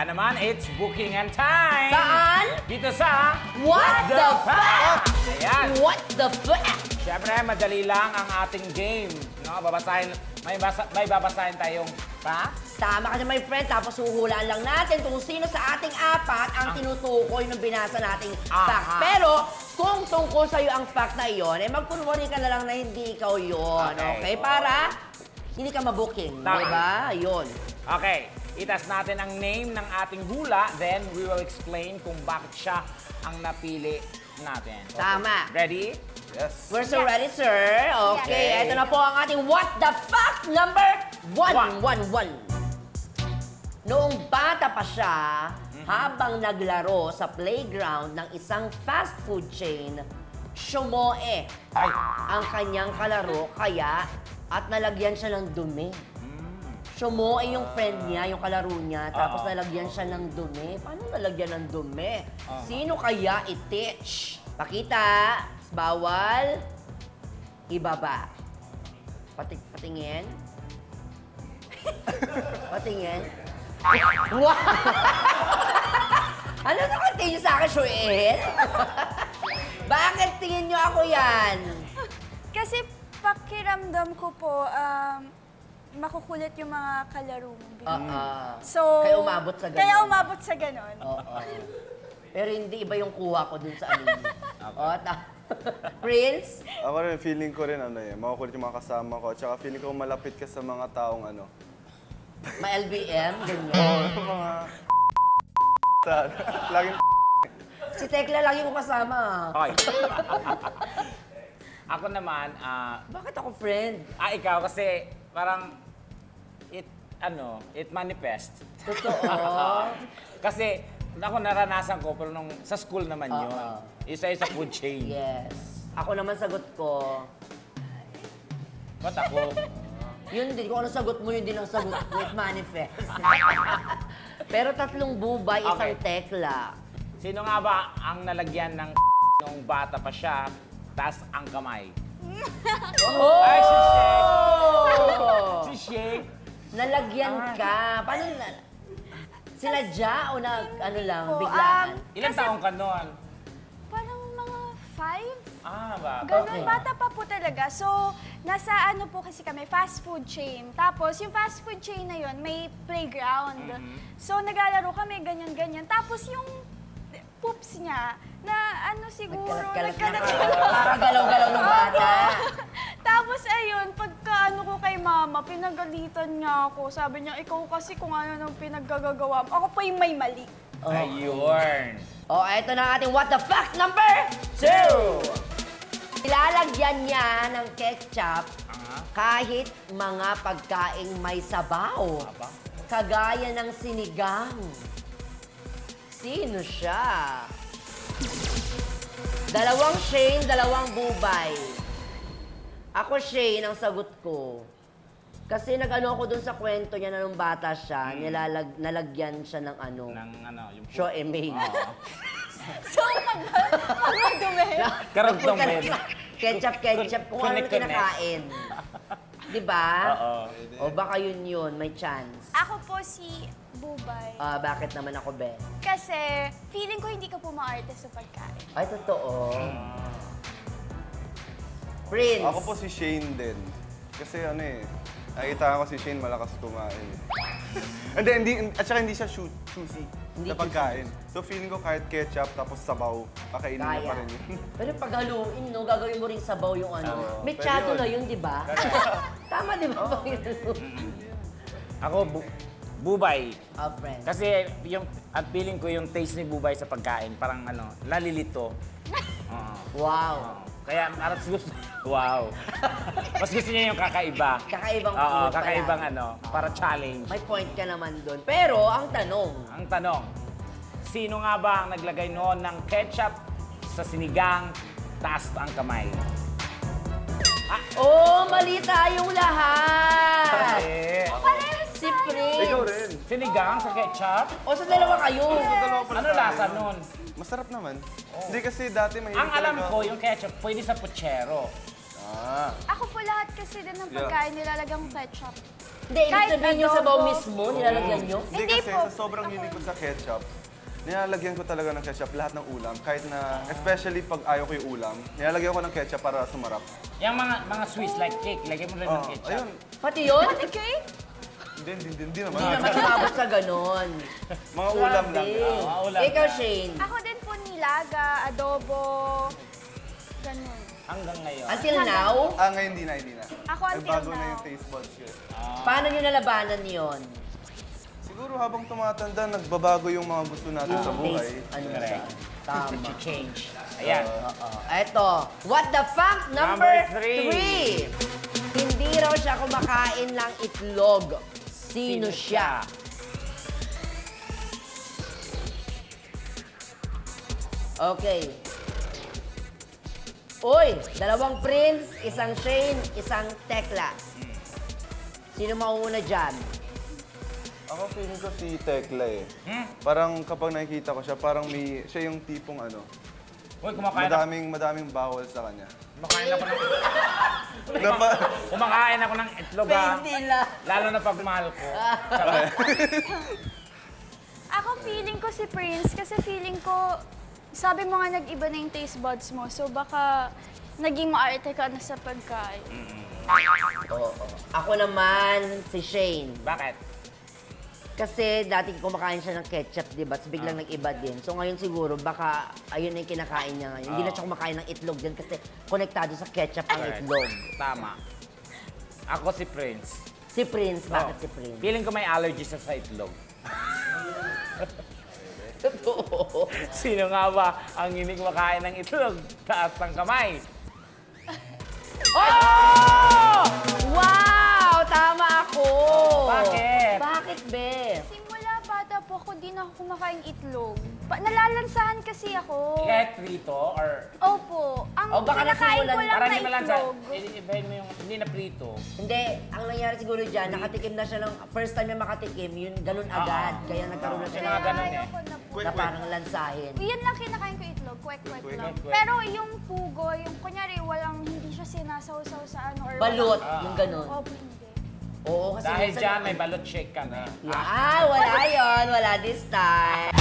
Kaya naman, it's booking and time! Saan? Dito sa What the Fact? Ayan. What the Fact? Siyempre, madali lang ang ating game. No? May babasahin tayong facts. Sama ka na, my friend, tapos huhulaan lang natin kung sino sa ating apat ang tinutukoy ng binasa nating fact. Pero, kung tungkol sa'yo ang fact na iyon, eh magkunwari ka na lang na hindi ikaw yun. Okay? Para hindi ka mabooking. Diba? Yun. Okay. Itas natin ang name ng ating hula, then we will explain kung bakit siya ang napili natin. Okay. Tama. Ready? Yes. We're so ready, sir. Okay, Yes. ito na po ang ating What the Fact number 111. Noong bata pa siya, habang naglaro sa playground ng isang fast food chain, Shumoe ang kanyang kalaro kaya at nalagyan siya ng dumi. Shumoe yung friend niya, yung kalaro niya, tapos nalagyan siya ng dumi. Paano nalagyan ng dumi? Sino kaya i-teach? Pakita, bawal, ibaba. Patingin. Patingin. Wow! Ano na continue sa akin, Shuel? Bakit tingin niyo ako yan? Kasi pakiramdam ko po, makukulit yung mga kalaro mo. So, Kaya umabot sa ganon. Kaya umabot sa ganon. Pero hindi iba yung kuha ko dun sa ano. Prince? Ako rin, feeling ko rin makukulit yung mga kasama ko. Tsaka feeling ko malapit ka sa mga taong May LBM? Ganyan. mga laging Si Tekla lagi ko kasama. Okay. Ako naman, Bakit ako friend? ikaw kasi parang it manifests. Totoo. Kasi ako naranasan ko pero sa school naman yun. Isa-isa food chain. Yes. Ako naman sagot ko. Ba't ako? Yun din, kung ano sagot mo, yun din ang sagot ko. It manifest. Pero tatlong bubay, isang tekla. Sino nga ba ang nalagyan ng nung bata pa siya, tas ang kamay? Ay, si Shake! Si Shake! Nalagyan ka. Paano sinadya o ano lang, Po, biglaan? Ilang taong ka noon? Parang mga 5? Ba? Ganon, bata pa po talaga. So, nasa ano po kasi kami, fast food chain. Tapos, yung fast food chain na yun, may playground. So, naglalaro kami, ganyan-ganyan. Tapos, yung poops niya, na ano siguro, Parang galaw-galaw ng bata. Tapos, ayun, pagka ano ko kay mama, pinagalitan niya ako. Sabi niya, ikaw kasi kung ano nang pinaggagawa mo. Ako pa yung may mali. Ayun. Eto na ang ating What the Fact number 2. Ilalagyan niya ng ketchup kahit mga pagkaing may sabaw. Kagaya ng sinigang. Sino siya? Dalawang Shane, dalawang Bubay. Ako Shane ang sagot ko. Kasi nag-ano ako dun sa kwento niya na nung bata siya, nalagyan siya ng ano. Yung Show Emay. So, pag madumi. Karagtong men. Ketchup, kung ano kinakain. Diba? O baka yun, may chance. Ako po si Bubay. Bakit naman ako, Ben? Kasi feeling ko hindi ka po maarte sa pagkain. Ay, totoo. Prince. Ako po si Shane din. Kasi nakita ko si Shane malakas kumain. At saka hindi siya choosy sa pagkain. So feeling ko kahit ketchup tapos sabaw, kakainin niya pa rin yun. Pero pag haluin, gagawin mo rin sabaw yung ano. Mechado na yun, di ba? Tama, di ba? Ako, Bubay. Friend. Kasi at feeling ko yung taste ni Bubay sa pagkain, parang nalilito. Wow. Kaya wow. Mas gusto niya yung kakaiba. Kakaibang food kakaibang pala. para challenge. May point ka naman doon. Pero, ang tanong, sino nga ba ang naglagay noon ng ketchup sa sinigang, taas ang kamay? mali tayong lahat! Si Prince. Ikaw rin. Sinigang sa ketchup? O, sa dalawa kayo. Ano lasa nun? Masarap naman. Hindi kasi dati mahilig Ang alam talaga ko, ako. yung ketchup, pwede sa puchero. Ako po lahat kasi din ng pagkain nilalagyan ketchup. Hindi, ibig sabihin yung sabaw mismo, nilalagyan nyo? Hindi Hindi kasi po. sa sobrang hilig ko sa ketchup, nilalagyan ko talaga ng ketchup lahat ng ulam. Kahit na, especially pag ayaw ko yung ulam, nilalagyan ko ng ketchup para sumarap. Yung mga sweets like cake, lagyan mo rin ng Oh, ketchup. ayun. Pati yun? Okay? Hindi naman. Hindi naman umabot sa ganon. Mga ulam lang. Grabe. mga ulam Ikaw, lang. Shane. Ako din po nilaga, adobo, ganun. Hanggang ngayon. Until now, Ngayon hindi na. Ako Ay, until bago na now. yung taste buds ko. paano nyo nalabanan yon? Siguro habang tumatanda, nagbabago yung mga gusto natin sa buhay. Ano Correct. siya? Tama. Change. Ayan. Eto, what the fuck? Number Number 3. Hindi raw siya kumakain ng itlog. Sino siya? Okay. Uy, dalawang Prince, isang Shane, isang Tekla. Sino mauuna dyan? Ako feeling ko si Tekla eh. Parang kapag nakikita ko siya, parang siya yung tipong ano, Uy, kumakain madaming bawal sa kanya. ako ng... Napa- Kumakain ako ng itlog ah. Hindi lang. Lalo na pag mahal ko. Ako feeling ko si Prince kasi feeling ko, sabi mo nga nag-iba na yung taste buds mo. So baka naging maarte ka na sa pagkain. Oo. Ako naman, si Shane. Bakit? Kasi dati kumakain siya ng ketchup, di ba? Tapos biglang nag-iba din. So ngayon siguro, baka ayun na yung kinakain niya ngayon. Hindi na siya kumakain ng itlog din kasi konektado sa ketchup ang Correct. itlog. Tama. Ako si Prince. Si Prince, bakit Oh. si Prince? Feeling ko may allergy sa itlog. Totoo. Sino nga ba ang hindi kumakain ng itlog? Taas ng kamay. Oh! Wow! Tama ako! Bakit? Bakit, be? Simula bata po ako, di na ako kumakain itlog. Nalalansahan kasi ako. Kahit prito or... Opo. Ang O, baka kinakain nasimulan- ko lang Parang na hindi mo lang sa... itlog. Ibahin mo yung... Hindi na prito. Hindi, ang nangyari siguro dyan, nakatikim na siya ng first time niya makatikim, yun ganun agad. Kaya nagkaroon na siya Mga ng ganun eh. Ayoko na po. na parang lansahin. Yan lang kinakain ko itlog, kwek-kwek lang. Kwek-kwek. Pero yung pugo, yung kunyari hindi siya sinasaw-saw sa ano or Balot, walang- yung ganun. Opo, hindi. Oo, kasi Dahil minsan- dyan, may balot shake ka na. Wala yon, wala this time.